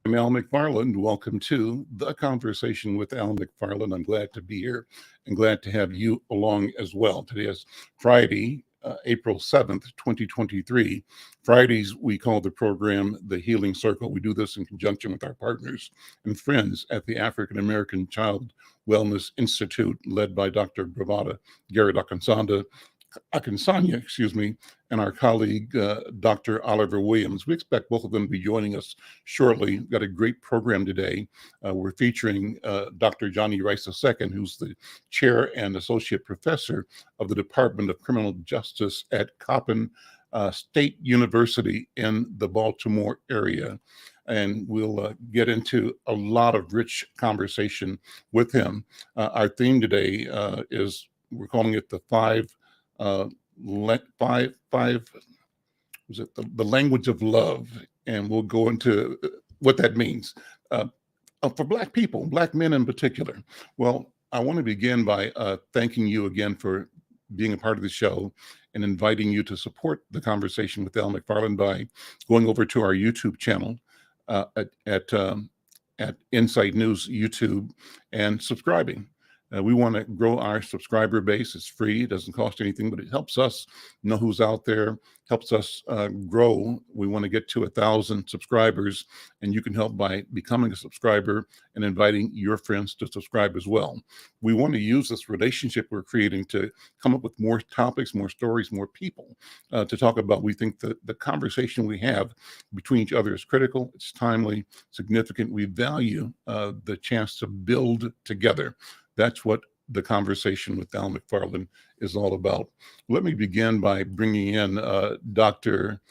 I'm Al McFarlane. Welcome to The Conversation with Al McFarlane. I'm glad to be here and glad to have you along as well. Today is Friday, April 7th, 2023. Fridays, we call the program The Healing Circle. We do this in conjunction with our partners and friends at the African American Child Wellness Institute, led by Dr. Bravada Garrett-Akinsanya, and our colleague, Dr. Oliver Williams. We expect both of them to be joining us shortly. We've got a great program today. We're featuring Dr. Johnny Rice II, who's the chair and associate professor of the Department of Criminal Justice at Coppin State University in the Baltimore area. And we'll get into a lot of rich conversation with him. Our theme today is, we're calling it the the language of love, and we'll go into what that means for Black people, Black men in particular. Well, I want to begin by thanking you again for being a part of the show and inviting you to support the conversation with Al McFarlane by going over to our YouTube channel at Insight News YouTube and subscribing. We want to grow our subscriber base. It's free. It doesn't cost anything, but it helps us know who's out there, helps us grow. We want to get to 1,000 subscribers, and you can help by becoming a subscriber and inviting your friends to subscribe as well. We want to use this relationship we're creating to come up with more topics, more stories, more people to talk about. We think that the conversation we have between each other is critical. It's timely, significant. We value the chance to build together. That's what the conversation with Al McFarlane is all about. Let me begin by bringing in Dr.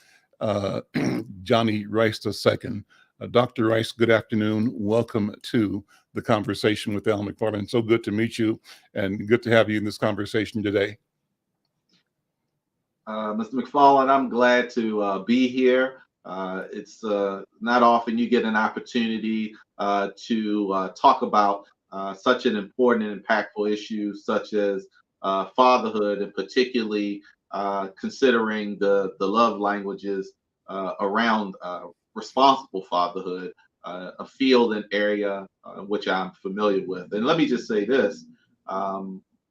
Johnny Rice II. Dr. Rice, good afternoon. Welcome to the conversation with Al McFarlane. So good to meet you and good to have you in this conversation today. Mr. McFarlane, I'm glad to be here. It's not often you get an opportunity to talk about such an important and impactful issue such as fatherhood, and particularly considering the love languages around responsible fatherhood, a field and area which I'm familiar with. And let me just say this,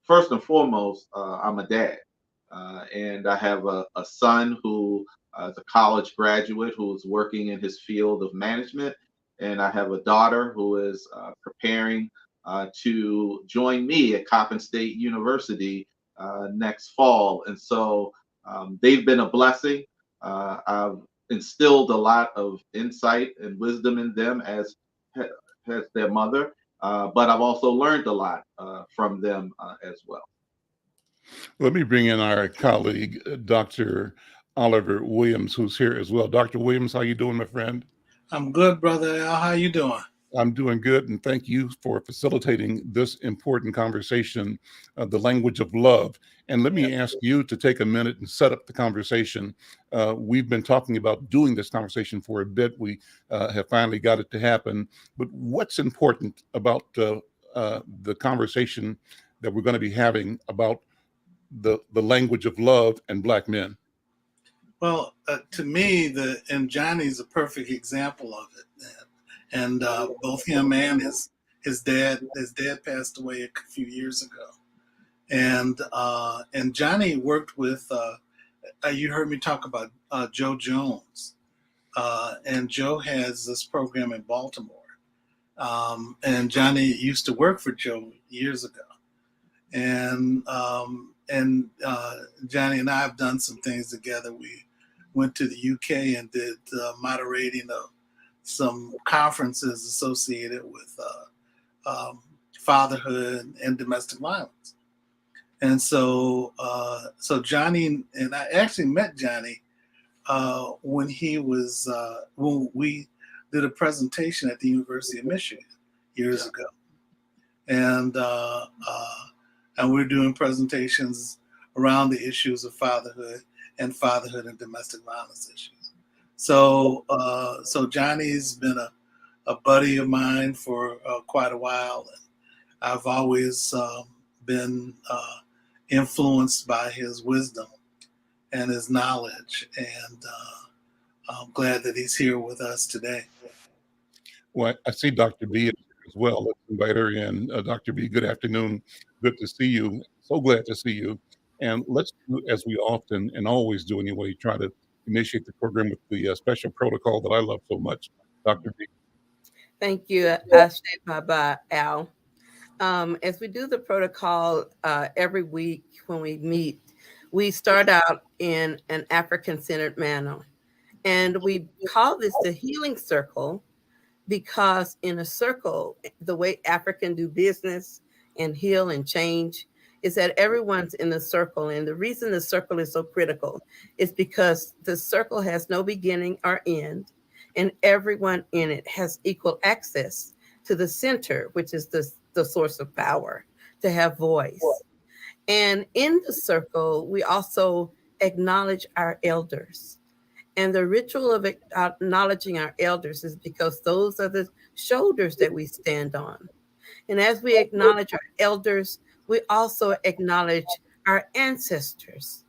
first and foremost, I'm a dad, and I have a son who is a college graduate who's working in his field of management, and I have a daughter who is preparing to join me at Coppin State University next fall. And so they've been a blessing. I've instilled a lot of insight and wisdom in them as their mother, but I've also learned a lot from them as well. Let me bring in our colleague, Dr. Oliver Williams, who's here as well. Dr. Williams, how you doing, my friend? I'm good, Brother Al. How you doing? I'm doing good, and thank you for facilitating this important conversation, the language of love. And let me ask you to take a minute and set up the conversation. We've been talking about doing this conversation for a bit. We have finally got it to happen. But what's important about the conversation that we're going to be having about the language of love and Black men? Well, to me, and Johnny's a perfect example of it. And both him and his dad passed away a few years ago, and Johnny worked with you heard me talk about Joe Jones, and Joe has this program in Baltimore, and Johnny used to work for Joe years ago, and Johnny and I have done some things together. We went to the UK and did moderating of some conferences associated with fatherhood and domestic violence. And so Johnny, and I actually met Johnny when we did a presentation at the University of Michigan years ago. And we're doing presentations around the issues of fatherhood and domestic violence issues. So Johnny's been a buddy of mine for quite a while, and I've always been influenced by his wisdom and his knowledge, and I'm glad that he's here with us today. Well, I see Dr. B as well. Let's invite her in. Dr. B, good afternoon. Good to see you. So glad to see you. And let's do as we often and always do anyway, try to initiate the program with the special protocol that I love so much. Dr. B. Thank you, Ashe Baba Al. As we do the protocol every week when we meet, we start out in an African-centered manner. And we call this the healing circle because in a circle, the way African do business and heal and change is that everyone's in the circle. And the reason the circle is so critical is because the circle has no beginning or end, and everyone in it has equal access to the center, which is the source of power, to have voice. And in the circle, we also acknowledge our elders. And the ritual of acknowledging our elders is because those are the shoulders that we stand on. And as we acknowledge our elders, we also acknowledge our ancestors.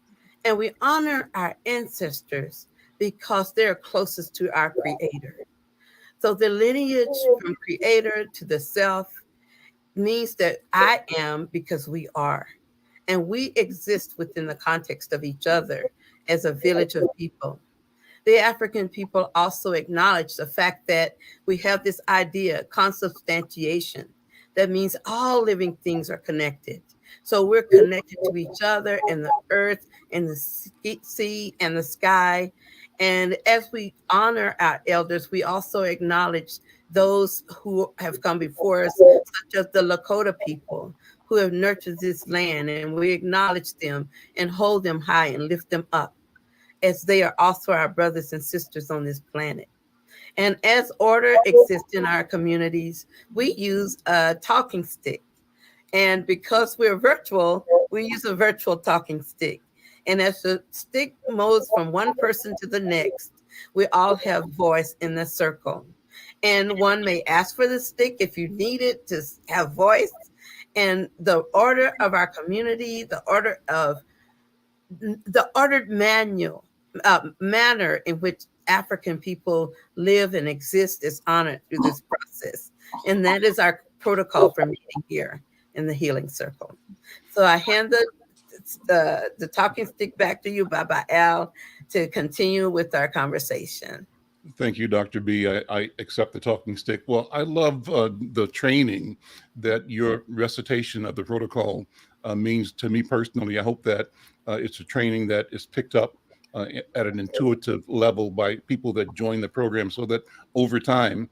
And we honor our ancestors because they're closest to our Creator. So the lineage from Creator to the self means that I am because we are. And we exist within the context of each other as a village of people. The African people also acknowledge the fact that we have this idea, consubstantiation, that means all living things are connected. So we're connected to each other and the earth and the sea and the sky. And as we honor our elders, we also acknowledge those who have come before us, such as the Lakota people who have nurtured this land, and we acknowledge them and hold them high and lift them up, as they are also our brothers and sisters on this planet. And as order exists in our communities, we use a talking stick. And because we're virtual, we use a virtual talking stick. And as the stick moves from one person to the next, we all have voice in the circle. And one may ask for the stick if you need it to have voice. And the order of our community, the ordered manner in which African people live and exist is honored through this process. And that is our protocol for meeting here in the healing circle. So I hand the talking stick back to you, Baba Al, to continue with our conversation. Thank you, Dr. B. I accept the talking stick. Well, I love the training that your recitation of the protocol means to me personally. I hope that it's a training that is picked up at an intuitive level by people that join the program, so that over time,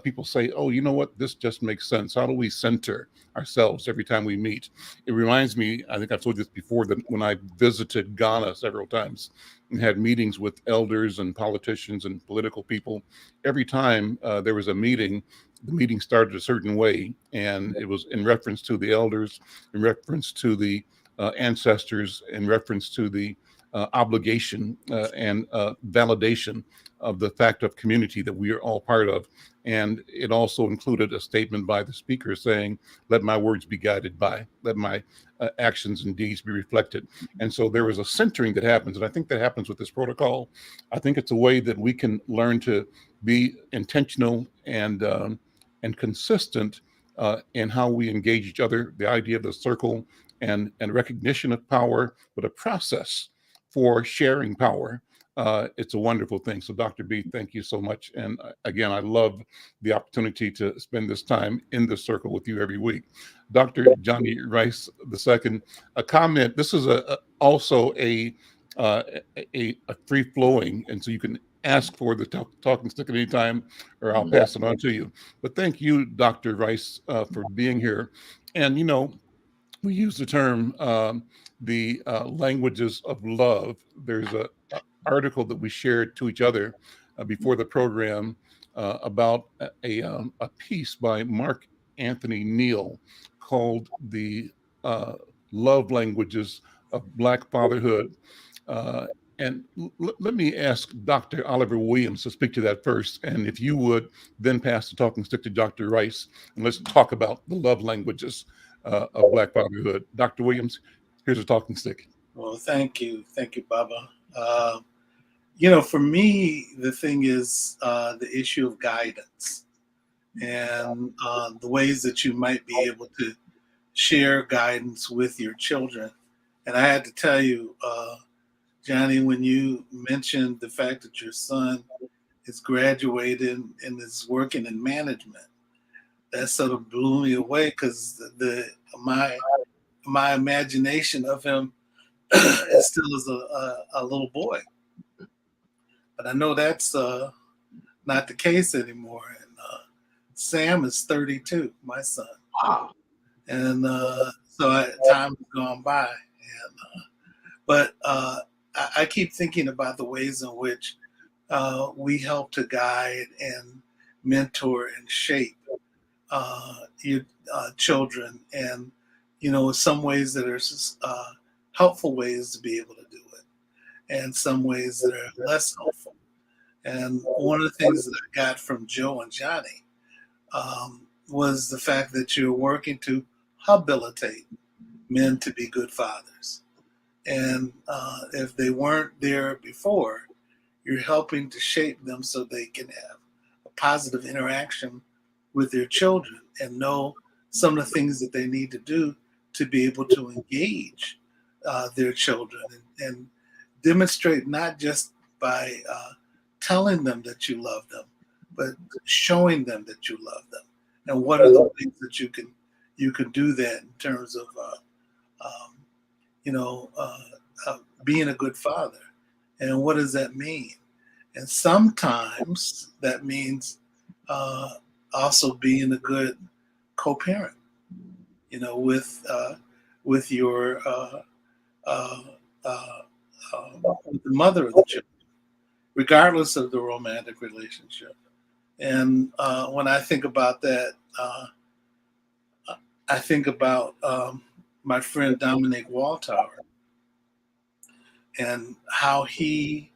people say, oh, you know what, this just makes sense. How do we center ourselves every time we meet? It reminds me, I think I've told you this before, that when I visited Ghana several times and had meetings with elders and politicians and political people, every time there was a meeting, the meeting started a certain way, and it was in reference to the elders, in reference to the ancestors, in reference to the obligation and validation of the fact of community that we are all part of. And it also included a statement by the speaker saying, let my words be guided by, let my actions and deeds be reflected. And so there was a centering that happens. And I think that happens with this protocol. I think it's a way that we can learn to be intentional and consistent in how we engage each other, the idea of the circle and recognition of power, but a process for sharing power. It's a wonderful thing. So Dr. B, thank you so much. And again, I love the opportunity to spend this time in this circle with you every week. Dr. Johnny Rice II, a comment. This is also a free flowing, and so you can ask for the talking stick at any time, or I'll pass it on to you. But thank you, Dr. Rice, for being here. And, you know, we use the term the languages of love. There's a article that we shared to each other before the program about a piece by Mark Anthony Neal called The Love Languages of Black Fatherhood. And let me ask Dr. Oliver Williams to speak to that first. And if you would then pass the talking stick to Dr. Rice, and let's talk about the love languages of Black fatherhood. Dr. Williams, here's a talking stick. Well, thank you, Baba. You know, for me, the thing is the issue of guidance. and the ways that you might be able to share guidance with your children. And I had to tell you, Johnny, when you mentioned the fact that your son is graduated and is working in management, that sort of blew me away, because my imagination of him is still as a little boy. But I know that's not the case anymore. And Sam is 32, my son. Wow. And time has gone by. And but I keep thinking about the ways in which we help to guide and mentor and shape your children, and some ways that are helpful ways to be able to do it, and some ways that are less helpful. And one of the things that I got from Joe and Johnny was the fact that you're working to habilitate men to be good fathers. And if they weren't there before, you're helping to shape them so they can have a positive interaction with their children and know some of the things that they need to do to be able to engage their children, and demonstrate not just by telling them that you love them, but showing them that you love them. And what are the ways that you can do that in terms of being a good father, and what does that mean? And sometimes that means also being a good co-parent, with your with the mother of the children, regardless of the romantic relationship. And when I think about that, I think about my friend Dominic Waltower, and how he,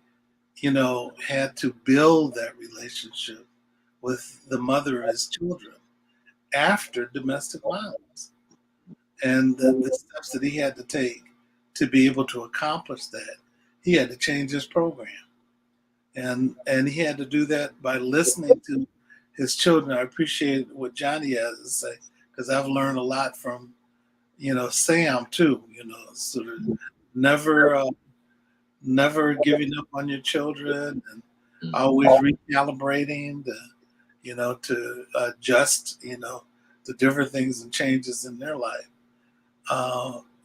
had to build that relationship with the mother of his children after domestic violence, and the steps that he had to take to be able to accomplish that. He had to change his program, and he had to do that by listening to his children. I appreciate what Johnny has to say, because I've learned a lot from Sam too. Sort of never giving up on your children, and always recalibrating to adjust the different things and changes in their life.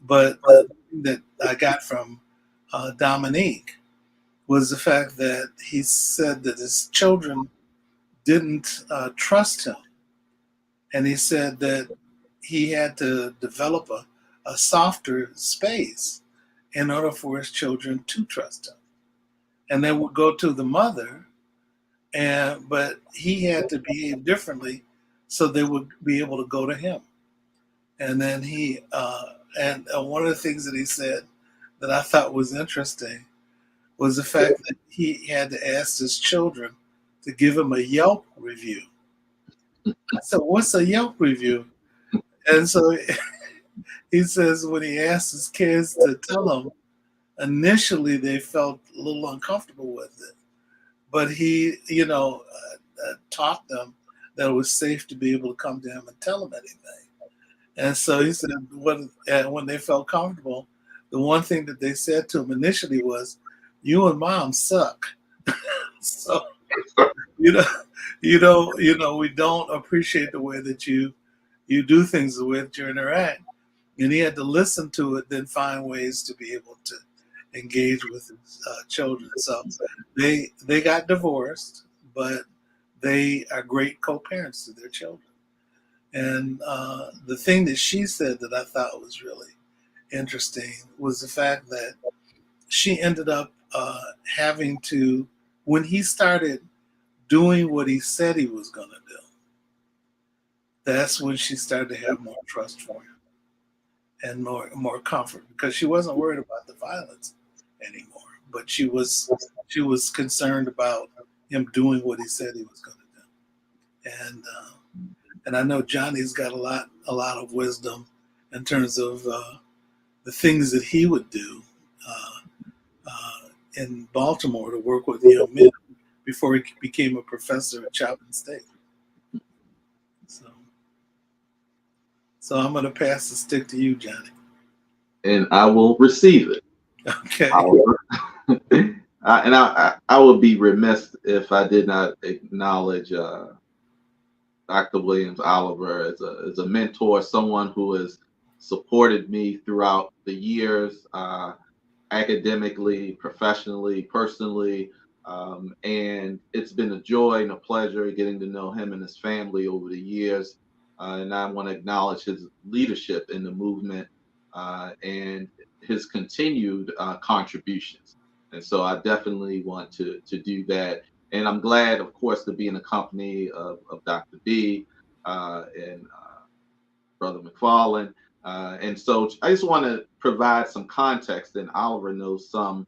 But the thing that I got from Dominique was the fact that he said that his children didn't trust him. And he said that he had to develop a softer space in order for his children to trust him. And they would go to the mother, but he had to behave differently so they would be able to go to him. And then one of the things that he said that I thought was interesting was the fact that he had to ask his children to give him a Yelp review. I said, "What's a Yelp review?" And so he says when he asked his kids to tell him, initially they felt a little uncomfortable with it, but he, taught them that it was safe to be able to come to him and tell him anything. And so he said when they felt comfortable, the one thing that they said to him initially was, "You and Mom suck." So we don't appreciate the way that you do things, the way that you interact. And he had to listen to it, then find ways to be able to engage with his children. So they got divorced, but they are great co-parents to their children. And the thing that she said that I thought was really interesting was the fact that she ended up having to, when he started doing what he said he was going to do, that's when she started to have more trust for him and more comfort, because she wasn't worried about the violence anymore, but she was concerned about him doing what he said he was going to do. And I know Johnny's got a lot of wisdom in terms of the things that he would do in Baltimore to work with young men before he became a professor at Coppin State. So I'm going to pass the stick to you, Johnny. And I will receive it. Okay. I would be remiss if I did not acknowledge Dr. Williams Oliver as a mentor, someone who has supported me throughout the years, academically, professionally, personally. And it's been a joy and a pleasure getting to know him and his family over the years. And I want to acknowledge his leadership in the movement and his continued contributions. And so I definitely want to do that. And I'm glad, of course, to be in the company of Dr. B and Brother McFarlane. And so I just want to provide some context, and Oliver knows some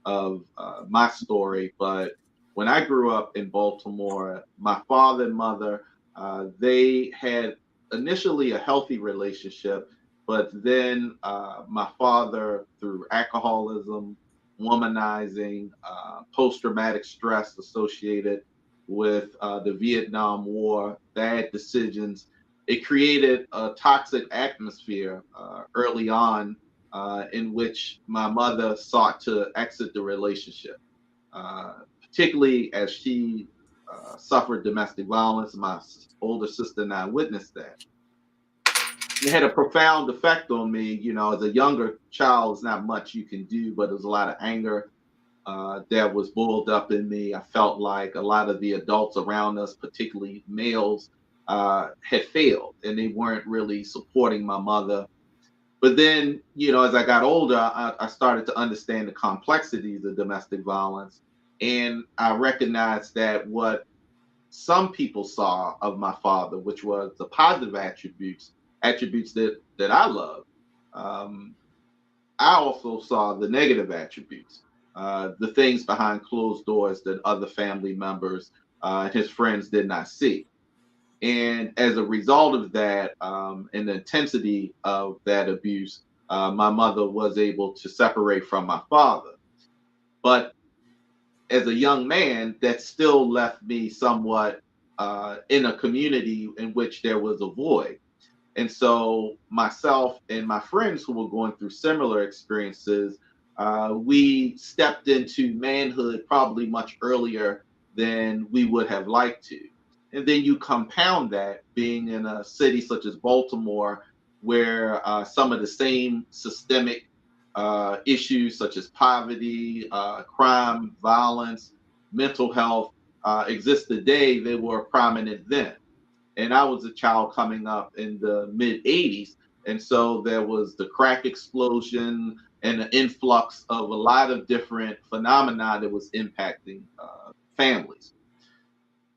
of my story. But when I grew up in Baltimore, my father and mother, they had initially a healthy relationship, but then my father, through alcoholism, womanizing, post-traumatic stress associated with the Vietnam War, bad decisions, it created a toxic atmosphere early on in which my mother sought to exit the relationship, particularly as she suffered domestic violence. My older sister and I witnessed that. It had a profound effect on me. You know, as a younger child, there's not much you can do, but there's a lot of anger that was boiled up in me. I felt like a lot of the adults around us, particularly males, had failed and they weren't really supporting my mother. But then, you know, as I got older, I started to understand the complexities of domestic violence. And I recognized that what some people saw of my father, which was the positive attributes that I love, I also saw the negative attributes, the things behind closed doors that other family members and his friends did not see. And as a result of that, and the intensity of that abuse, my mother was able to separate from my father. But as a young man, that still left me somewhat in a community in which there was a void. And so myself and my friends who were going through similar experiences, we stepped into manhood probably much earlier than we would have liked to. And then you compound that being in a city such as Baltimore, where some of the same systemic issues such as poverty, crime, violence, mental health exist today, they were prominent then. And I was a child coming up in the mid 80s. And so there was the crack explosion and the influx of a lot of different phenomena that was impacting families.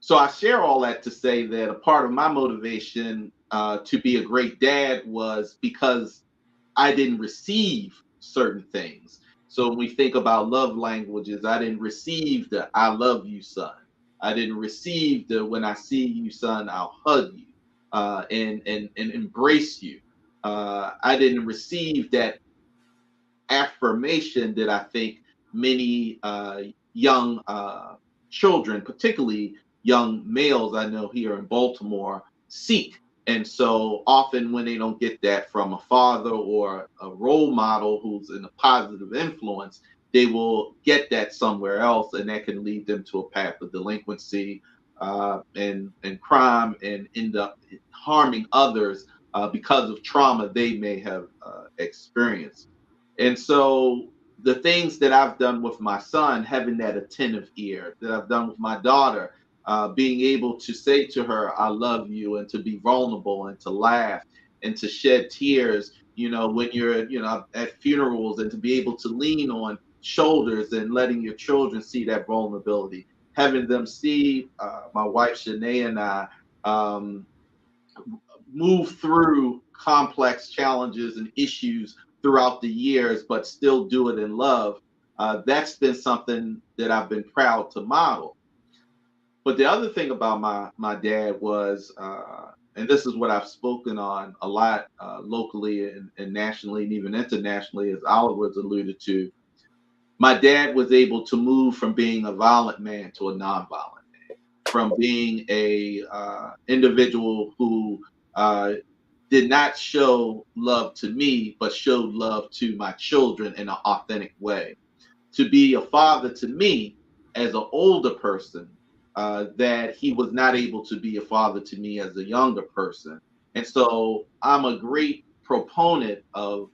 So I share all that to say that a part of my motivation to be a great dad was because I didn't receive certain things. So when we think about love languages, I didn't receive the "I love you, son." I didn't receive the "when I see you, son, I'll hug you and embrace you." I didn't receive that affirmation that I think many young children, particularly young males I know here in Baltimore, seek. And so often when they don't get that from a father or a role model who's in a positive influence, they will get that somewhere else, and that can lead them to a path of delinquency and crime, and end up harming others because of trauma they may have experienced. And so the things that I've done with my son, having that attentive ear, that I've done with my daughter, being able to say to her, "I love you," and to be vulnerable and to laugh and to shed tears, you know, when you're, you know, at funerals, and to be able to lean on shoulders and letting your children see that vulnerability, having them see my wife, Shanae, and I move through complex challenges and issues throughout the years, but still do it in love. That's been something that I've been proud to model. But the other thing about my dad was, and this is what I've spoken on a lot locally and nationally and even internationally, as Oliver's alluded to, my dad was able to move from being a violent man to a nonviolent man. from being a individual who did not show love to me, but showed love to my children in an authentic way. To be a father to me as an older person, that he was not able to be a father to me as a younger person. And so I'm a great proponent of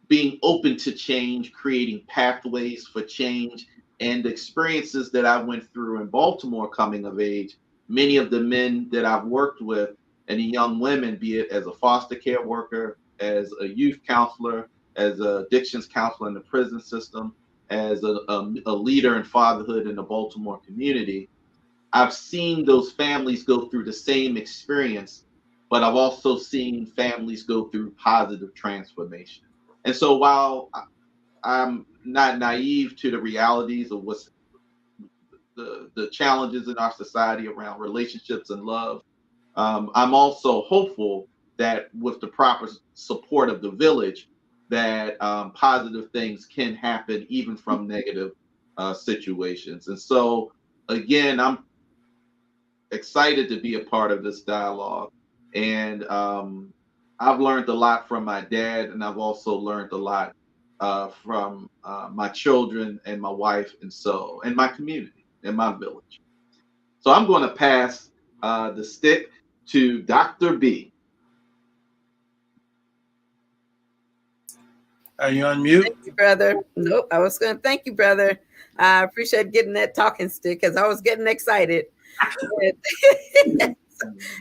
being open to change, creating pathways for change, and the experiences that I went through in Baltimore coming of age. Many of the men that I've worked with and the young women, be it as a foster care worker, as a youth counselor, as an addictions counselor in the prison system, as a leader in fatherhood in the Baltimore community, I've seen those families go through the same experience, but I've also seen families go through positive transformation. And so while I'm not naive to the realities of what's the challenges in our society around relationships and love, I'm also hopeful that with the proper support of the village, that positive things can happen even from negative situations. And so, again, I'm excited to be a part of this dialogue. And I've learned a lot from my dad, and I've also learned a lot from my children and my wife, and my community and my village. So I'm going to pass the stick to Dr. B. Are you on mute? Thank you, brother. Nope, I was going to thank you, brother. I appreciate getting that talking stick because I was getting excited.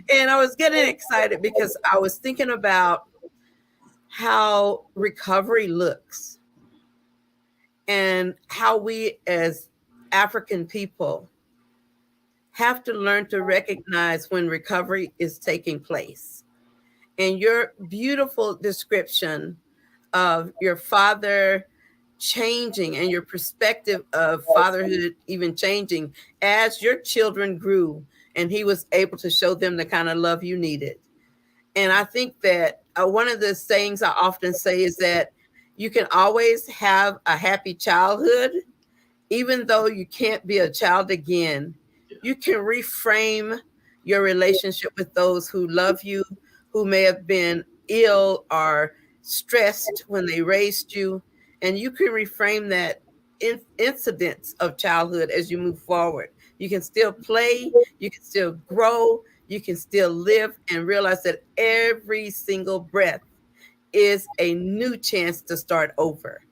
And I was getting excited because I was thinking about how recovery looks and how we as African people have to learn to recognize when recovery is taking place. And your beautiful description of your father changing and your perspective of fatherhood even changing as your children grew and he was able to show them the kind of love you needed. And I think that one of the sayings I often say is that you can always have a happy childhood, even though you can't be a child again. You can reframe your relationship with those who love you, who may have been ill or stressed when they raised you, and you can reframe that incidents of childhood as you move forward. You can still play, you can still grow, you can still live, and realize that every single breath is a new chance to start over.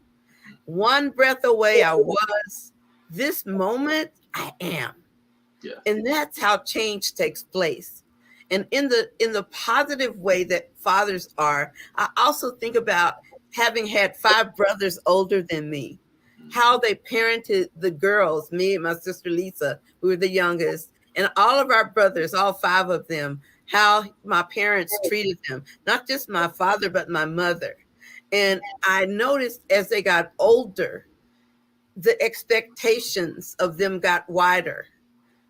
One breath away I was, this moment I am. Yeah. And that's how change takes place. And in the positive way that fathers are, I also think about having had 5 brothers older than me, how they parented the girls, me and my sister Lisa, who were the youngest, and all of our brothers, all 5 of them, how my parents treated them, not just my father, but my mother. And I noticed as they got older, the expectations of them got wider.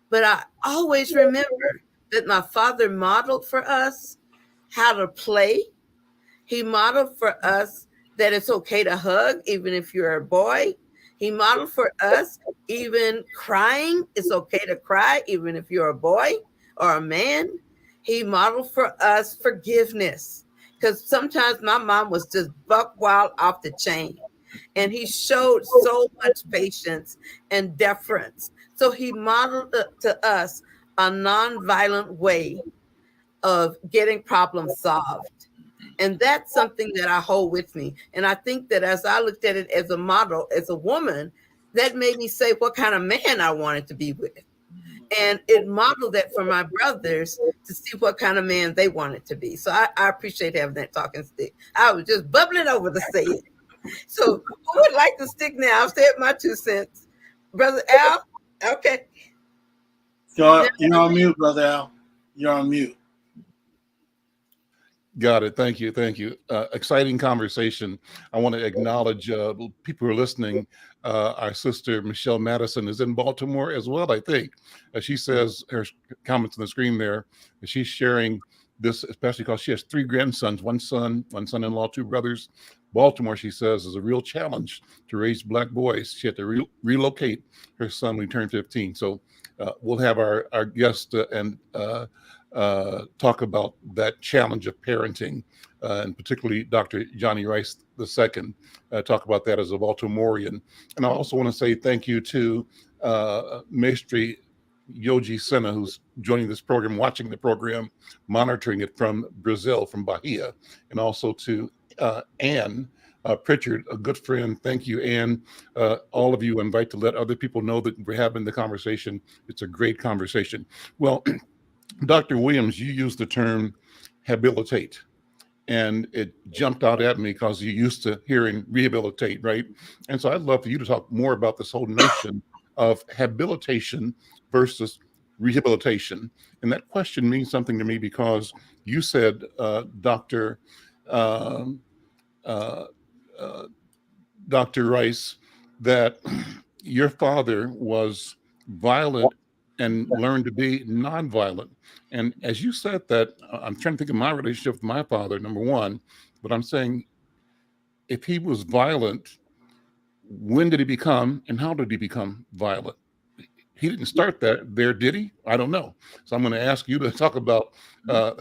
But I always remember that my father modeled for us how to play. He modeled for us that it's okay to hug, even if you're a boy. He modeled for us even crying. It's okay to cry, even if you're a boy or a man. He modeled for us forgiveness, because sometimes my mom was just buck wild off the chain. And he showed so much patience and deference. So he modeled to us a nonviolent way of getting problems solved. And that's something that I hold with me. And I think that as I looked at it as a model, as a woman, that made me say what kind of man I wanted to be with. And it modeled that for my brothers to see what kind of man they wanted to be. So I appreciate having that talking stick. I was just bubbling over to say it. So who would like to stick now? I've said my 2 cents. Brother Al? Okay. You're on mute, Brother Al. You're on mute. Got it. Thank you. Thank you. Exciting conversation. I want to acknowledge people who are listening. Our sister, Michelle Madison, is in Baltimore as well, I think. She says, her comments on the screen there, she's sharing this, especially because she has 3 grandsons, one son-in-law, 2 brothers. Baltimore, she says, is a real challenge to raise Black boys. She had to relocate her son when he turned 15. So we'll have our guest and talk about that challenge of parenting, and particularly Dr. Johnny Rice II, talk about that as a Baltimorean. And I also want to say thank you to Maestri Yogi Sena, who's joining this program, watching the program, monitoring it from Brazil, from Bahia, and also to Anne Pritchard, a good friend. Thank you, Anne. All of you invite to let other people know that we're having the conversation. It's a great conversation. Well, Dr. Williams, you used the term habilitate, and it jumped out at me because you're used to hearing rehabilitate, right? And so I'd love for you to talk more about this whole notion of habilitation versus rehabilitation. And that question means something to me because you said, Dr. Rice, that your father was violent and learned to be nonviolent. And as you said that, I'm trying to think of my relationship with my father, number one, but I'm saying if he was violent, when did he become and how did he become violent? He didn't start that there, did he? I don't know. So I'm going to ask you to talk about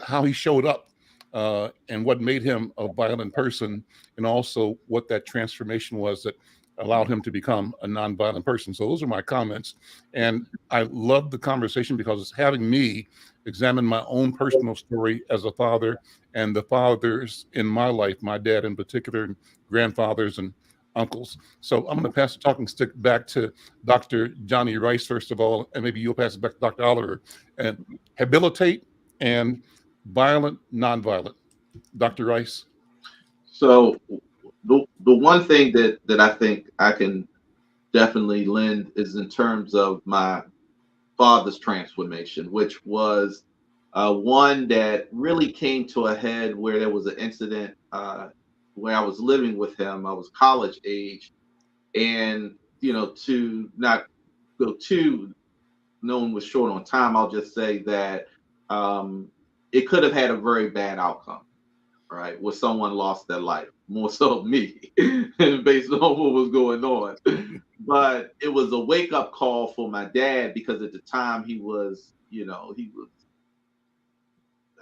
how he showed up and what made him a violent person, and also what that transformation was that allowed him to become a nonviolent person. So those are my comments. And I love the conversation because it's having me examine my own personal story as a father and the fathers in my life, my dad in particular, and grandfathers and uncles. So I'm going to pass the talking stick back to Dr. Johnny Rice, first of all, and maybe you'll pass it back to Dr. Oliver. And habilitate and violent, nonviolent. Dr. Rice. So the one thing that I think I can definitely lend is in terms of my father's transformation, which was one that really came to a head where there was an incident where I was living with him. I was college age, and to not go too known was short on time, I'll just say that it could have had a very bad outcome, right? Where someone lost their life, more so me, based on what was going on. But it was a wake up call for my dad because at the time he was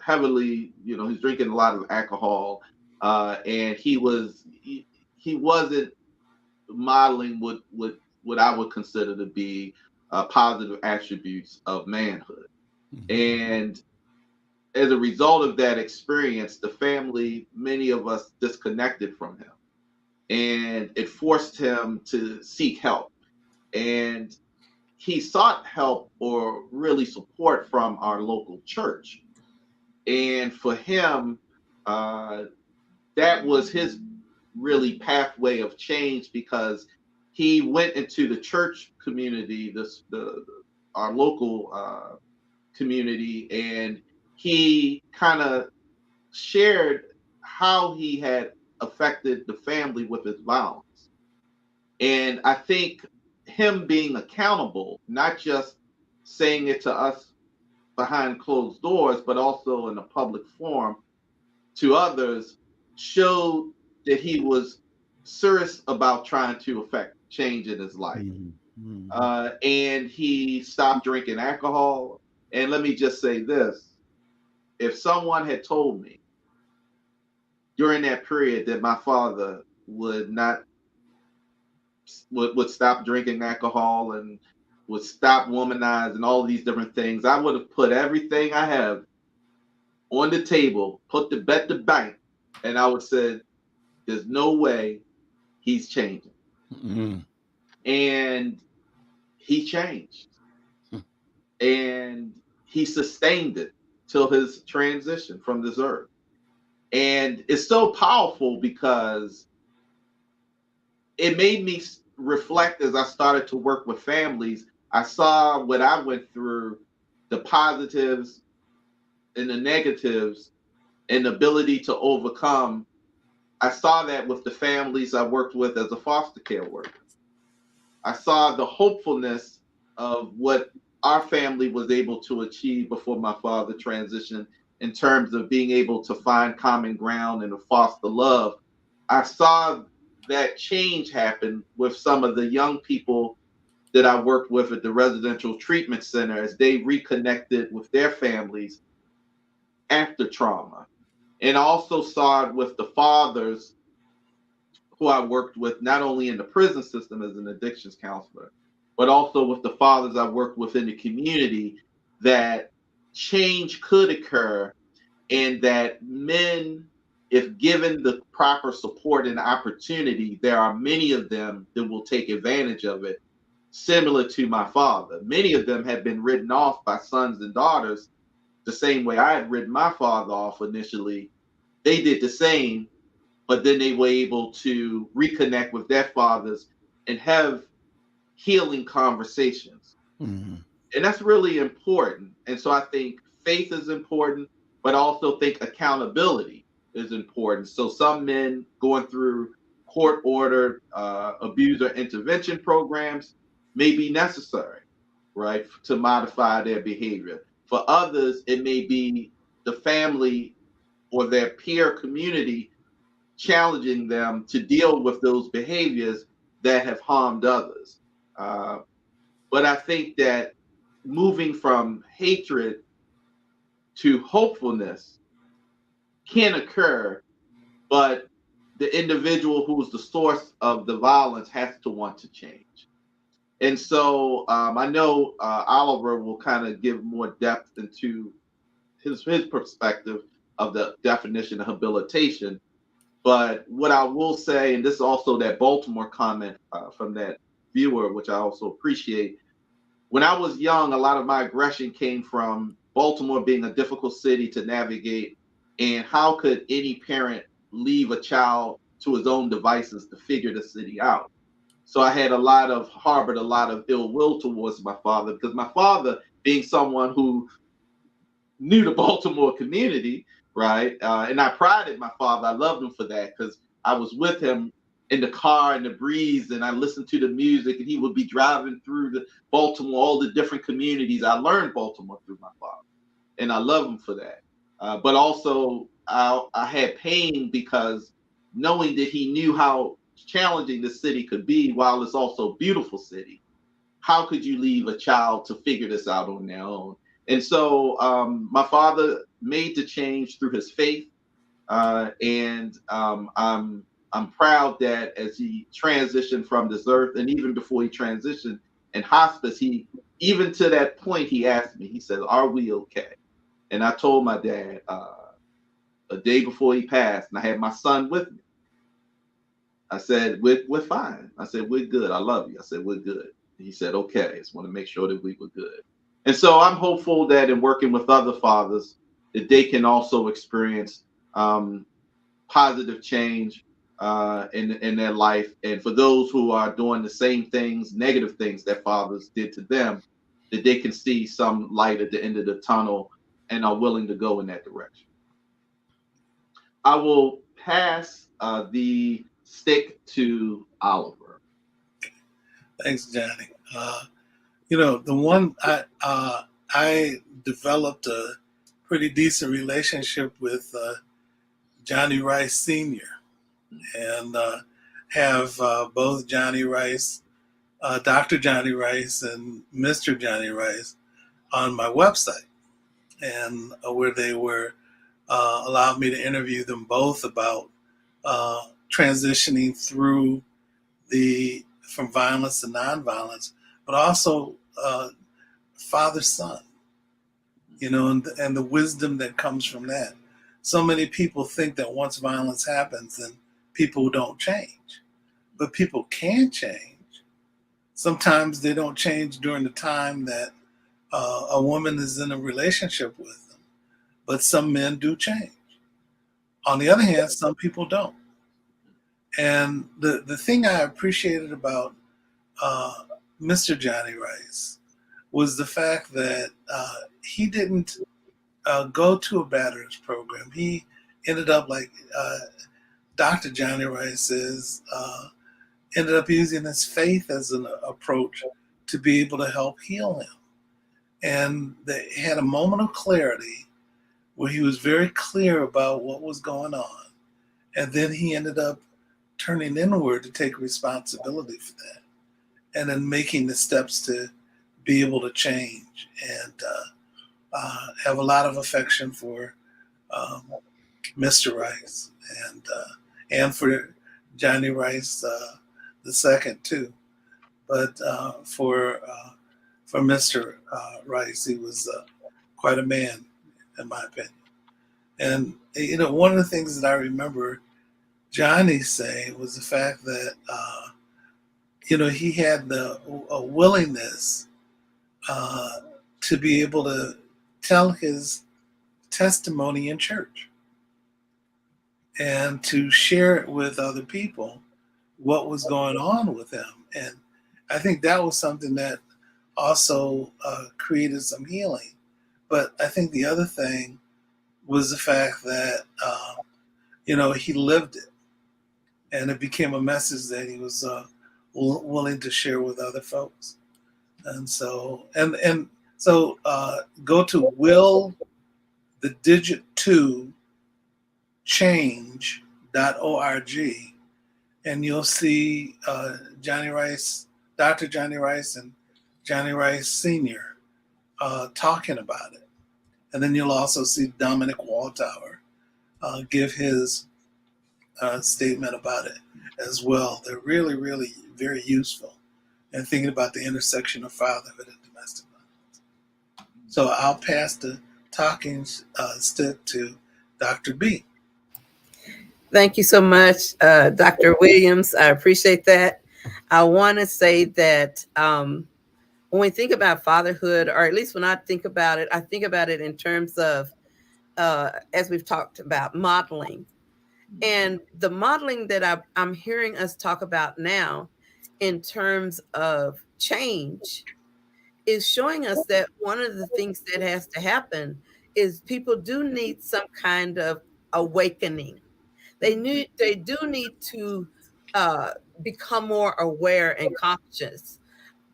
heavily, he's drinking a lot of alcohol, and he wasn't modeling what I would consider to be positive attributes of manhood. And as a result of that experience, the family, many of us disconnected from him, and it forced him to seek help. And he sought help or really support from our local church. And for him, that was his really pathway of change, because he went into the church community, our local community, and he kind of shared how he had affected the family with his violence. And I think him being accountable, not just saying it to us behind closed doors, but also in a public forum to others, showed that he was serious about trying to affect change in his life. And he stopped drinking alcohol. And let me just say this. If someone had told me during that period that my father would stop drinking alcohol and would stop womanizing all these different things, I would have put everything I have on the table, put the bet to bank, and I would say, there's no way he's changing. And he changed. And he sustained it till his transition from this earth. And it's so powerful because it made me reflect as I started to work with families. I saw what I went through, the positives and the negatives, and the ability to overcome. I saw that with the families I worked with as a foster care worker. I saw the hopefulness of what our family was able to achieve before my father transitioned, in terms of being able to find common ground and to foster love. I saw that change happen with some of the young people that I worked with at the residential treatment center as they reconnected with their families after trauma. And I also saw it with the fathers who I worked with, not only in the prison system as an addictions counselor, but also with the fathers I worked with in the community, that change could occur, and that men, if given the proper support and opportunity, there are many of them that will take advantage of it, similar to my father. Many of them had been written off by sons and daughters the same way I had written my father off initially. They did the same, but then they were able to reconnect with their fathers and have healing conversations. Mm-hmm. And that's really important. And so I think faith is important, but I also think accountability is important. So some men going through court ordered abuser intervention programs may be necessary, right, to modify their behavior. For others, it may be the family or their peer community challenging them to deal with those behaviors that have harmed others. But I think that moving from hatred to hopefulness can occur, but the individual who is the source of the violence has to want to change. And so I know Oliver will kind of give more depth into his perspective of the definition of habilitation. But what I will say, and this is also that Baltimore comment from that viewer, which I also appreciate. When I was young, a lot of my aggression came from Baltimore being a difficult city to navigate. And how could any parent leave a child to his own devices to figure the city out? So I had harbored a lot of ill will towards my father, because my father, being someone who knew the Baltimore community, right? And I prided my father. I loved him for that, because I was with him in the car in the breeze, and I listened to the music, and he would be driving through the Baltimore, all the different communities. I learned Baltimore through my father, and I love him for that. But also, I had pain, because knowing that he knew how challenging the city could be, while it's also a beautiful city, how could you leave a child to figure this out on their own? And so my father made the change through his faith, and I'm proud that as he transitioned from this earth, and even before he transitioned in hospice, even to that point, he asked me, he said, "Are we okay?" And I told my dad a day before he passed, and I had my son with me. I said, we're fine. I said, "We're good. I love you." I said, "We're good." And he said, "Okay, I just want to make sure that we were good." And so I'm hopeful that in working with other fathers, that they can also experience positive change in their life. And for those who are doing the same things, negative things that fathers did to them, that they can see some light at the end of the tunnel and are willing to go in that direction. I will pass the stick to Oliver. Thanks, Johnny. The one I developed a pretty decent relationship with Johnny Rice Sr. and have both Johnny Rice, Dr. Johnny Rice, and Mr. Johnny Rice on my website, and where they were allowed me to interview them both about transitioning through from violence to nonviolence, but also father-son, and the wisdom that comes from that. So many people think that once violence happens, then people don't change, but people can change. Sometimes they don't change during the time that a woman is in a relationship with them, but some men do change. On the other hand, some people don't. And the thing I appreciated about Mr. Johnny Rice was the fact that he didn't go to a batter's program. He ended up, like Dr. Johnny Rice says, ended up using his faith as an approach to be able to help heal him. And they had a moment of clarity where he was very clear about what was going on. And then he ended up turning inward to take responsibility for that. and then making the steps to be able to change, and have a lot of affection for Mr. Rice, and for Johnny Rice the second too. But for Mr. Rice, he was quite a man, in my opinion. And one of the things that I remember Johnny saying was the fact that he had a willingness to be able to tell his testimony in church and to share it with other people, what was going on with him. And I think that was something that also created some healing. But I think the other thing was the fact that, he lived it, and it became a message that he was willing to share with other folks. And so, so go to willthedigit2change.org, and you'll see Johnny Rice, Dr. Johnny Rice, and Johnny Rice Sr. Talking about it. And then you'll also see Dominic Waltower give his statement about it as well. They're really, really very useful in thinking about the intersection of fatherhood and domestic violence. So I'll pass the talking stick to Dr. B. Thank you so much, Dr. Williams. I appreciate that. I want to say that when we think about fatherhood, or at least when I think about it in terms of, as we've talked about, modeling. And the modeling that I'm hearing us talk about now in terms of change is showing us that one of the things that has to happen is people do need some kind of awakening. They do need to become more aware and conscious,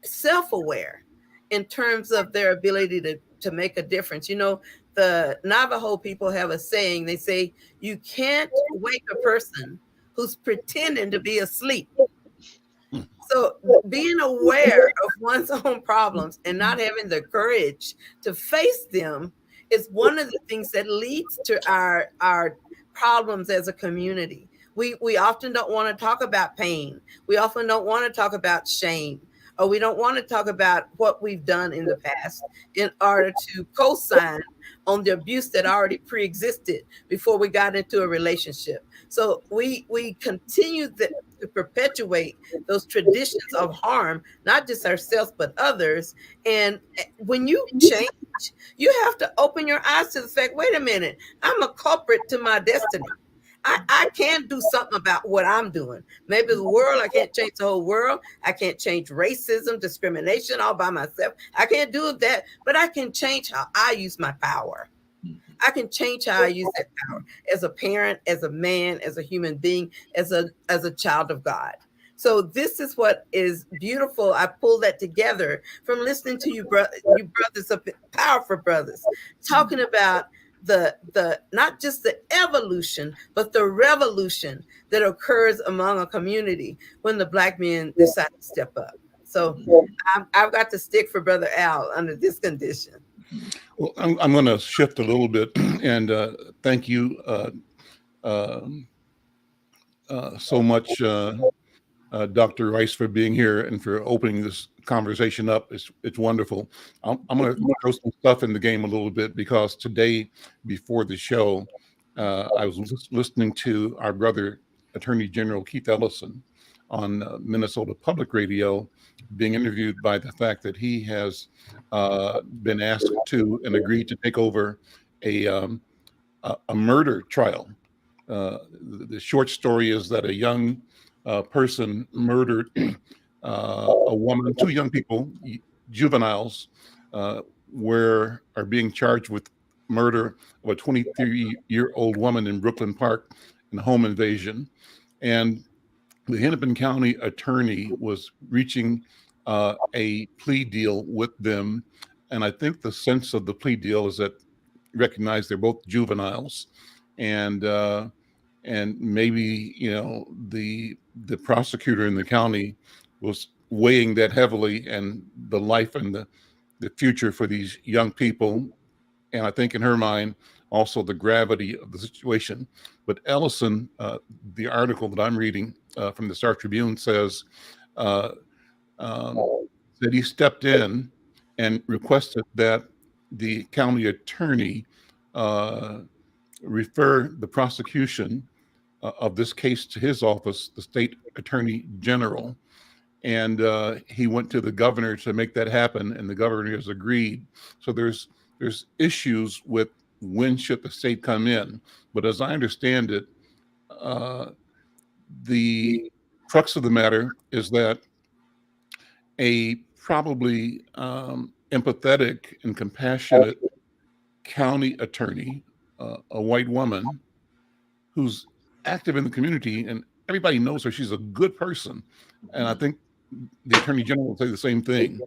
self-aware in terms of their ability to make a difference. The Navajo people have a saying. They say, you can't wake a person who's pretending to be asleep. So being aware of one's own problems and not having the courage to face them is one of the things that leads to our problems as a community. We often don't want to talk about pain. We often don't want to talk about shame, or we don't want to talk about what we've done in the past in order to co-sign on the abuse that already pre-existed before we got into a relationship. So we continue to perpetuate those traditions of harm, not just ourselves, but others. And when you change, you have to open your eyes to the fact, wait a minute, I'm a culprit to my destiny. I can do something about what I'm doing. Maybe the world, I can't change the whole world. I can't change racism, discrimination all by myself. I can't do that, but I can change how I use my power. I can change how I use that power as a parent, as a man, as a human being, as a child of God. So this is what is beautiful. I pulled that together from listening to you brothers, powerful brothers, talking about the not just the evolution, but the revolution that occurs among a community when the Black men decide to step up. So I've got to stick for Brother Al under this condition. Well, I'm going to shift a little bit and thank you so much, Dr. Rice, for being here and for opening this conversation up. It's wonderful. I'm going to throw some stuff in the game a little bit, because today, before the show, I was listening to our brother, Attorney General Keith Ellison, on Minnesota Public Radio, being interviewed by the fact that he has been asked to and agreed to take over a murder trial. The short story is that a young person murdered a woman, two young people, juveniles, are being charged with murder of a 23-year-old woman in Brooklyn Park in a home invasion. And the Hennepin County attorney was reaching a plea deal with them. And I think the sense of the plea deal is that recognize they're both juveniles, and maybe the prosecutor in the county was weighing that heavily, and the life and the future for these young people. And I think in her mind, also the gravity of the situation. But Ellison, the article that I'm reading from the Star Tribune says uh, that he stepped in and requested that the county attorney refer the prosecution of this case to his office, the state attorney general. And he went to the governor to make that happen, and the governor has agreed. So there's issues with when should the state come in. But as I understand it, the crux of the matter is that a probably empathetic and compassionate county attorney, a white woman who's active in the community, and everybody knows her. She's a good person. And I think the attorney general will say the same thing,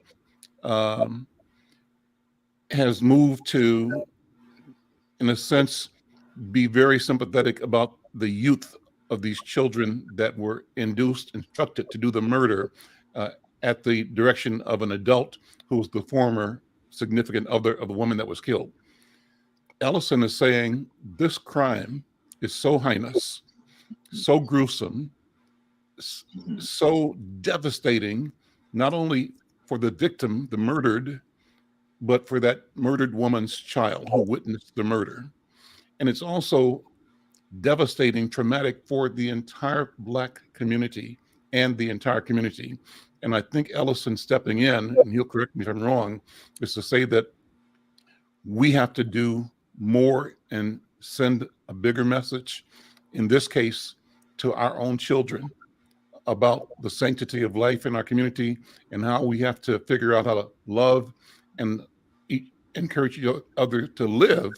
has moved to, in a sense, be very sympathetic about the youth of these children that were instructed to do the murder at the direction of an adult who was the former significant other of the woman that was killed. Ellison is saying this crime is so heinous, so gruesome, so devastating, not only for the victim, the murdered, but for that murdered woman's child who witnessed the murder. And it's also devastating, traumatic for the entire Black community and the entire community. And I think Ellison stepping in, and he'll correct me if I'm wrong, is to say that we have to do more and send a bigger message, in this case, to our own children about the sanctity of life in our community and how we have to figure out how to love and encourage each other to live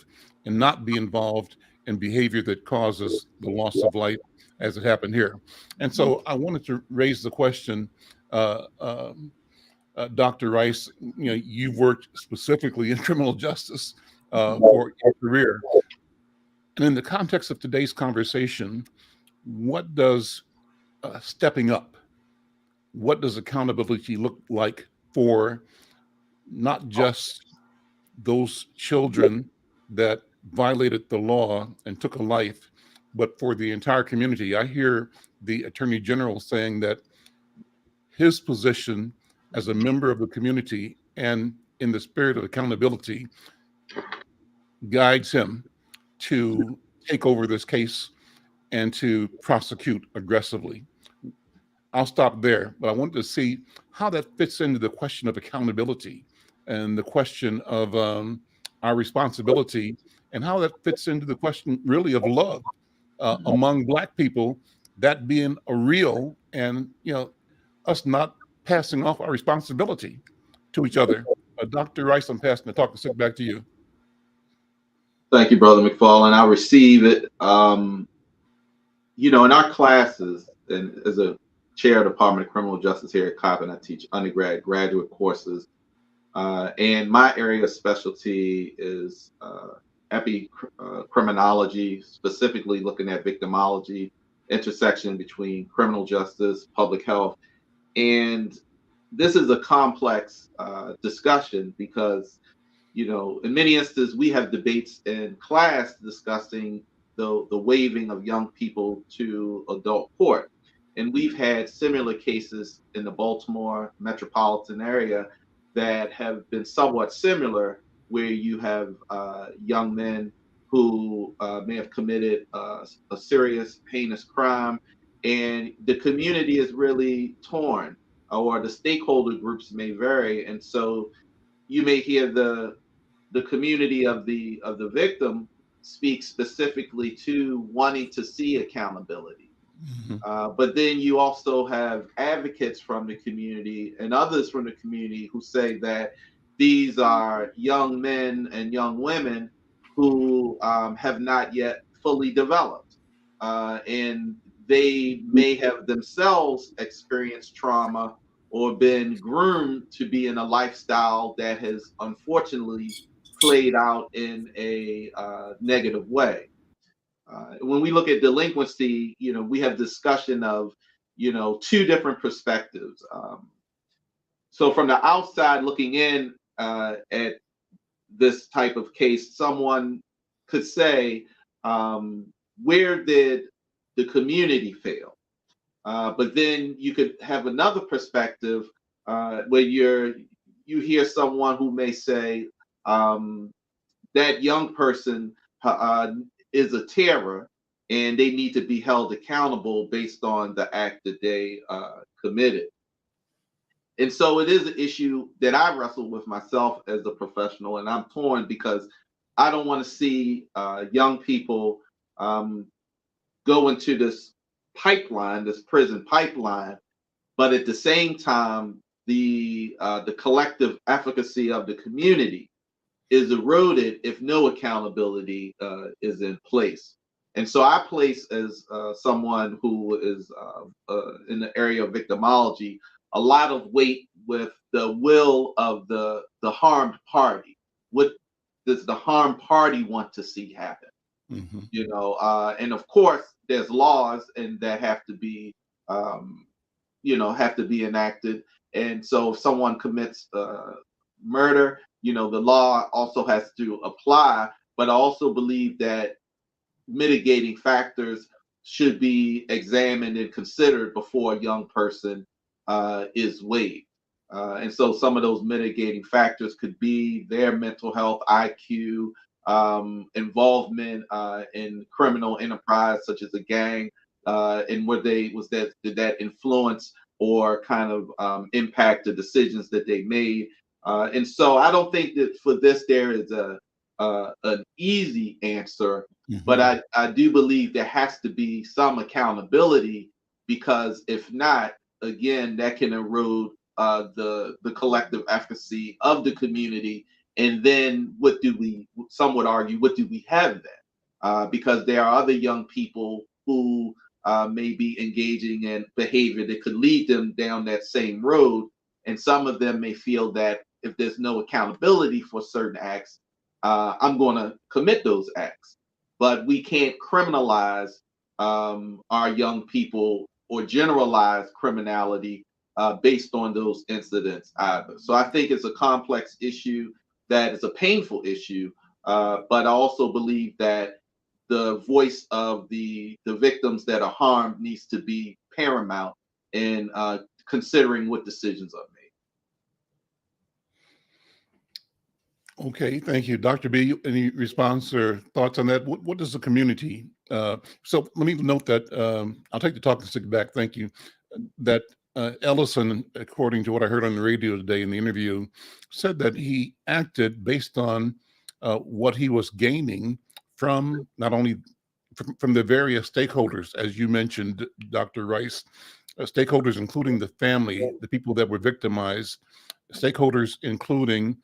and not be involved in behavior that causes the loss of life as it happened here. And so I wanted to raise the question, Dr. Rice, you've worked specifically in criminal justice for your career. And in the context of today's conversation, what does stepping up, what does accountability look like for not just those children that violated the law and took a life, but for the entire community? I hear the Attorney General saying that his position as a member of the community and in the spirit of accountability guides him to take over this case and to prosecute aggressively. I'll stop there, but I wanted to see how that fits into the question of accountability and the question of our responsibility, and how that fits into the question really of love among Black people, that being a real, and us not passing off our responsibility to each other. Dr. Rice, I'm passing the talk to sit back to you. Thank you, Brother McFarlane. I receive it. In our classes, and as a chair of the Department of Criminal Justice here at Coppin, I teach undergrad, graduate courses. And my area of specialty is criminology, specifically looking at victimology, intersection between criminal justice, public health. And this is a complex discussion because, in many instances, we have debates in class discussing the waiving of young people to adult court. And we've had similar cases in the Baltimore metropolitan area that have been somewhat similar, where you have young men who may have committed a serious, heinous crime, and the community is really torn, or the stakeholder groups may vary. And so you may hear the community of the victim speak specifically to wanting to see accountability. Mm-hmm. But then you also have advocates from the community and others from the community who say that these are young men and young women who have not yet fully developed. And they may have themselves experienced trauma or been groomed to be in a lifestyle that has unfortunately played out in a negative way. When we look at delinquency, we have discussion of, two different perspectives. So from the outside looking in at this type of case, someone could say, where did the community fail? But then you could have another perspective where you hear someone who may say that young person is a terror and they need to be held accountable based on the act that they committed. And so it is an issue that I wrestle with myself as a professional, and I'm torn because I don't want to see young people go into this pipeline, this prison pipeline, but at the same time, the collective efficacy of the community is eroded if no accountability is in place. And so I place as someone who is in the area of victimology a lot of weight with the will of the harmed party. What does the harmed party want to see happen? Mm-hmm. You know, and of course there's laws and that have to be enacted. And so if someone commits murder, you know, the law also has to apply. But I also believe that mitigating factors should be examined and considered before a young person is waived. And so some of those mitigating factors could be their mental health, IQ, involvement in criminal enterprise such as a gang, and did that influence or kind of impact the decisions that they made. And so I don't think that for this there is an easy answer, Mm-hmm. but I do believe there has to be some accountability, because if not, again, that can erode the collective efficacy of the community. And then some would argue, what do we have then? Because there are other young people who may be engaging in behavior that could lead them down that same road. And some of them may feel that if there's no accountability for certain acts, I'm going to commit those acts. But we can't criminalize our young people or generalize criminality based on those incidents either. So I think it's a complex issue, that is a painful issue, but I also believe that the voice of the victims that are harmed needs to be paramount in considering what decisions are made. Okay, thank you. Dr. B, any response or thoughts on that? What does the community, so let me note that, I'll take the talking stick back, thank you, that Ellison, according to what I heard on the radio today in the interview, said that he acted based on what he was gaining from not only from the various stakeholders, as you mentioned, Dr. Rice, stakeholders including the family, the people that were victimized, stakeholders including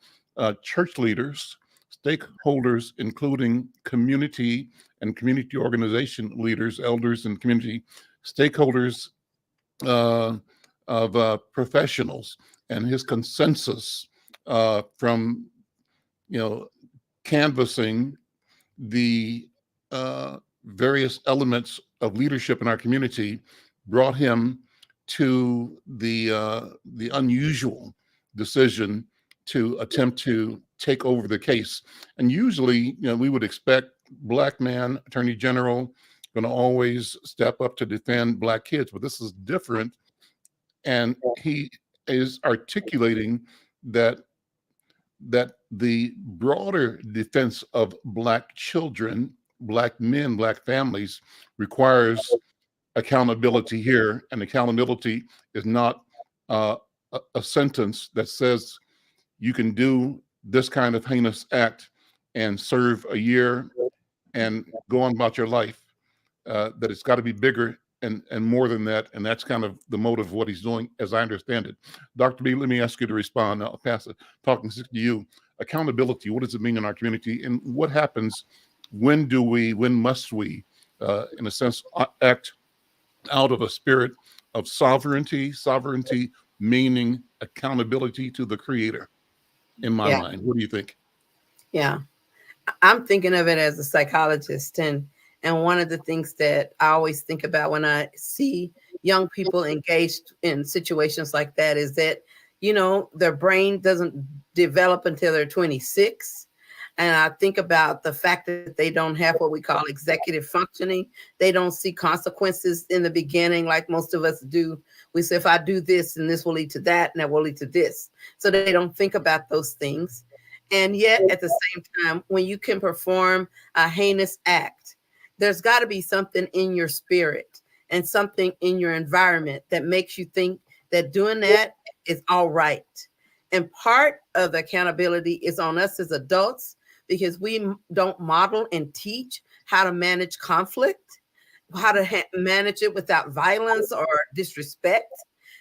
church leaders, stakeholders including community and community organization leaders, elders and community stakeholders of professionals, and his consensus from, you know, canvassing the various elements of leadership in our community brought him to the unusual decision to attempt to take over the case. And usually, you know, we would expect Black man, attorney general, going to always step up to defend Black kids, but this is different. And he is articulating that the broader defense of Black children, Black men, Black families requires accountability here. And accountability is not a sentence that says you can do this kind of heinous act and serve a year and go on about your life. That it's got to be bigger and more than that. And that's kind of the motive of what he's doing, as I understand it. Dr. B, let me ask you to respond. I'll pass the talking stick to you. Accountability, what does it mean in our community? And what happens, when must we, in a sense, act out of a spirit of sovereignty meaning accountability to the Creator, in my mind. What do you think? Yeah, I'm thinking of it as a psychologist, and one of the things that I always think about when I see young people engaged in situations like that is that, their brain doesn't develop until they're 26. And I think about the fact that they don't have what we call executive functioning. They don't see consequences in the beginning like most of us do. We say, if I do this, and this will lead to that, and that will lead to this. So they don't think about those things. And yet, at the same time, when you can perform a heinous act, there's got to be something in your spirit and something in your environment that makes you think that doing that is all right. And part of the accountability is on us as adults, because we don't model and teach how to manage conflict, how to manage it without violence or disrespect.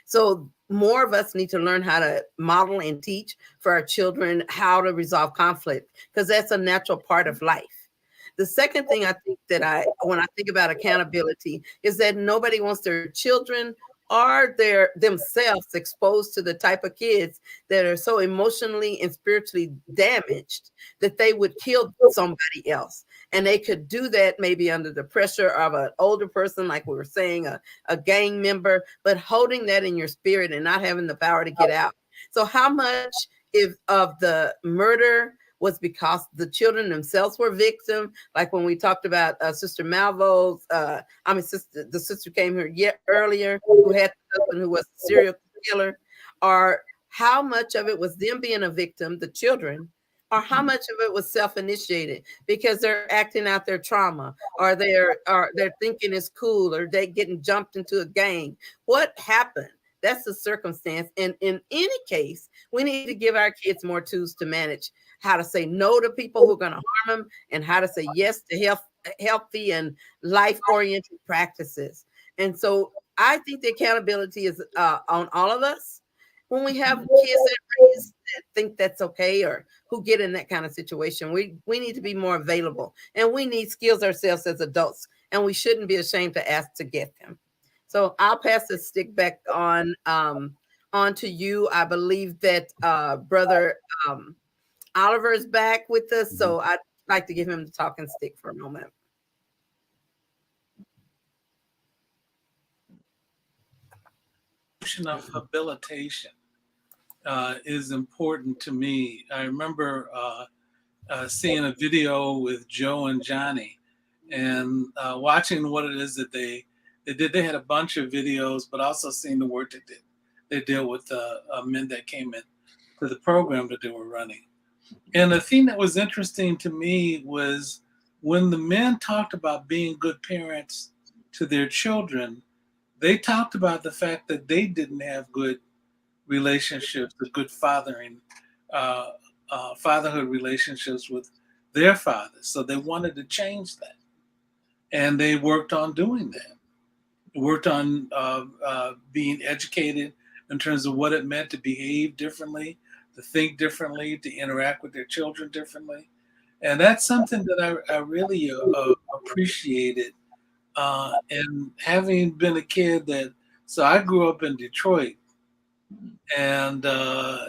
So more of us need to learn how to model and teach for our children how to resolve conflict, because that's a natural part of life. The second thing I think that when I think about accountability, is that nobody wants their children or themselves exposed to the type of kids that are so emotionally and spiritually damaged that they would kill somebody else. And they could do that maybe under the pressure of an older person, like we were saying, a gang member, but holding that in your spirit and not having the power to get out. So how much of the murder was because the children themselves were victim, like when we talked about Sister Malvo's, the sister came here earlier, who had the husband who was a serial killer, or how much of it was them being a victim, the children, or how much of it was self-initiated because they're acting out their trauma, or they're thinking it's cool, or they getting jumped into a gang. What happened? That's the circumstance. And in any case, we need to give our kids more tools to manage how to say no to people who are going to harm them, and how to say yes to healthy and life-oriented practices. And so I think the accountability is on all of us. When we have kids that think that's okay, or who get in that kind of situation, we need to be more available, and we need skills ourselves as adults, and we shouldn't be ashamed to ask to get them. So I'll pass the stick back on to you. I believe that Brother Oliver is back with us, so I'd like to give him the talking stick for a moment. Of habilitation is important to me. I remember seeing a video with Joe and Johnny, and watching what it is that they did. They had a bunch of videos, but also seeing the work that they did with men that came in to the program that they were running. And the thing that was interesting to me was when the men talked about being good parents to their children, they talked about the fact that they didn't have good relationships, the good fatherhood relationships with their fathers. So they wanted to change that. And they worked on doing that. They worked on being educated in terms of what it meant to behave differently, to think differently, to interact with their children differently. And that's something that I really appreciated. And having been a kid so I grew up in Detroit, and, the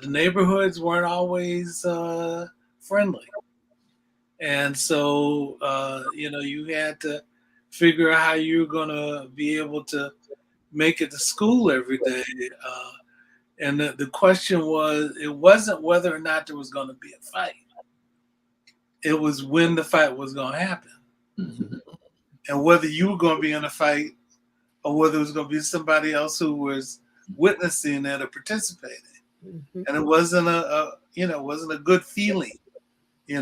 neighborhoods weren't always friendly. And so, you had to figure out how you were going to be able to make it to school every day. And the question was, it wasn't whether or not there was going to be a fight. It was when the fight was going to happen. Mm-hmm. And whether you were going to be in a fight, or whether it was going to be somebody else who was witnessing it or participating. Mm-hmm. And it wasn't wasn't a good feeling, but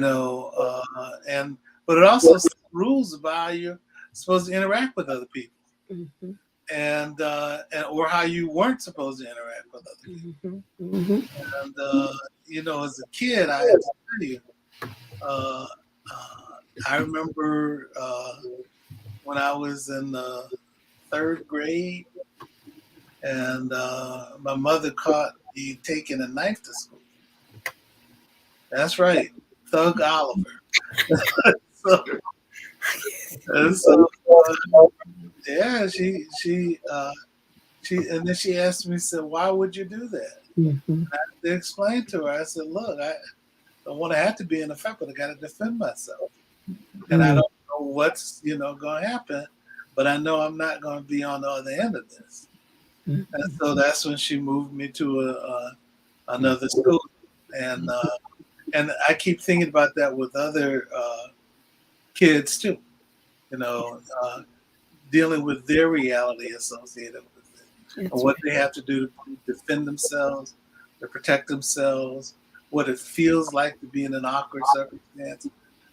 it also set rules about how you're supposed to interact with other people. Mm-hmm. And or how you weren't supposed to interact with other people. Mm-hmm. And as a kid, I have to tell you, I remember when I was in the 3rd grade, and my mother caught me taking a knife to school. That's right, Thug Oliver. Yeah, she and then she asked me, said, "Why would you do that?" Mm-hmm. I had to explain to her. I said, "Look, I don't want to have to be in a fight, but I got to defend myself, and I don't know what's going to happen, but I know I'm not going to be on the other end of this." Mhm. And so that's when she moved me to another school. And I keep thinking about that with other kids too, you know, dealing with their reality associated with it, and That's what right. they have to do to defend themselves, to protect themselves, what it feels like to be in an awkward circumstance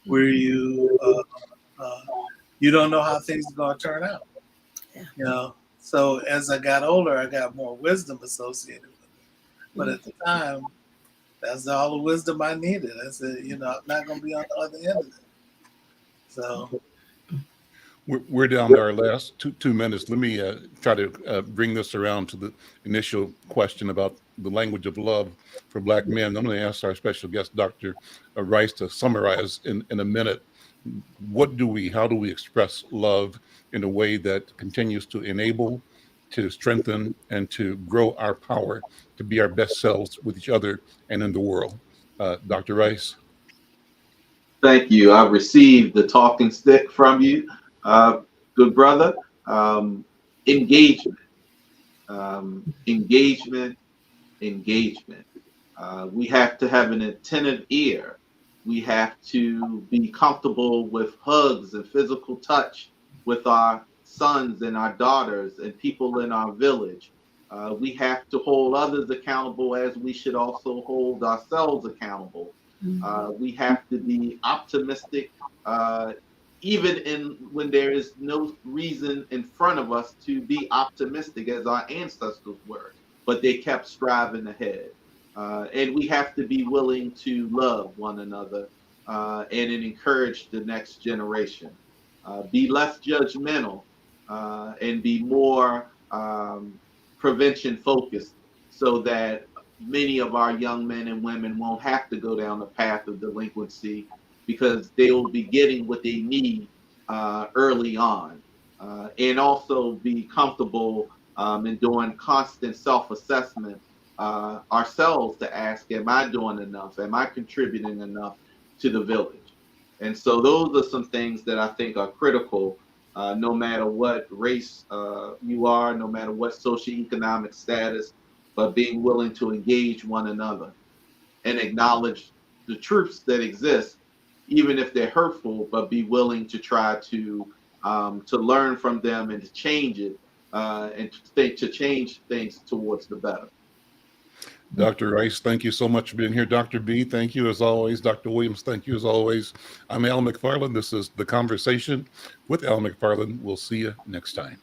where uh, you don't know how things are going to turn out. Yeah. You know, so as I got older, I got more wisdom associated with it. But at the time, that's all the wisdom I needed. I said, you know, I'm not going to be on the other end of it. So, We're down to our last two minutes. Let me try to bring this around to the initial question about the language of love for Black men. I'm going to ask our special guest, Dr. Rice, to summarize in a minute. How do we express love in a way that continues to enable, to strengthen, and to grow our power to be our best selves with each other and in the world? Dr. Rice? Thank you. I received the talking stick from you, uh, good brother. Um, engagement, engagement, engagement. We have to have an attentive ear. We have to be comfortable with hugs and physical touch with our sons and our daughters and people in our village. We have to hold others accountable as we should also hold ourselves accountable. We have to be optimistic, uh, even when there is no reason in front of us to be optimistic, as our ancestors were, but they kept striving ahead. And we have to be willing to love one another and encourage the next generation. Be less judgmental and be more prevention focused so that many of our young men and women won't have to go down the path of delinquency because they will be getting what they need early on. And also be comfortable in doing constant self assessment ourselves to ask, am I doing enough? Am I contributing enough to the village? And so those are some things that I think are critical, no matter what race you are, no matter what socioeconomic status, but being willing to engage one another and acknowledge the truths that exist, even if they're hurtful, but be willing to try to learn from them and to change it and to change things towards the better. Dr. Rice, thank you so much for being here. Dr. B, thank you as always. Dr. Williams, thank you as always. I'm Al McFarlane. This is The Conversation with Al McFarlane. We'll see you next time.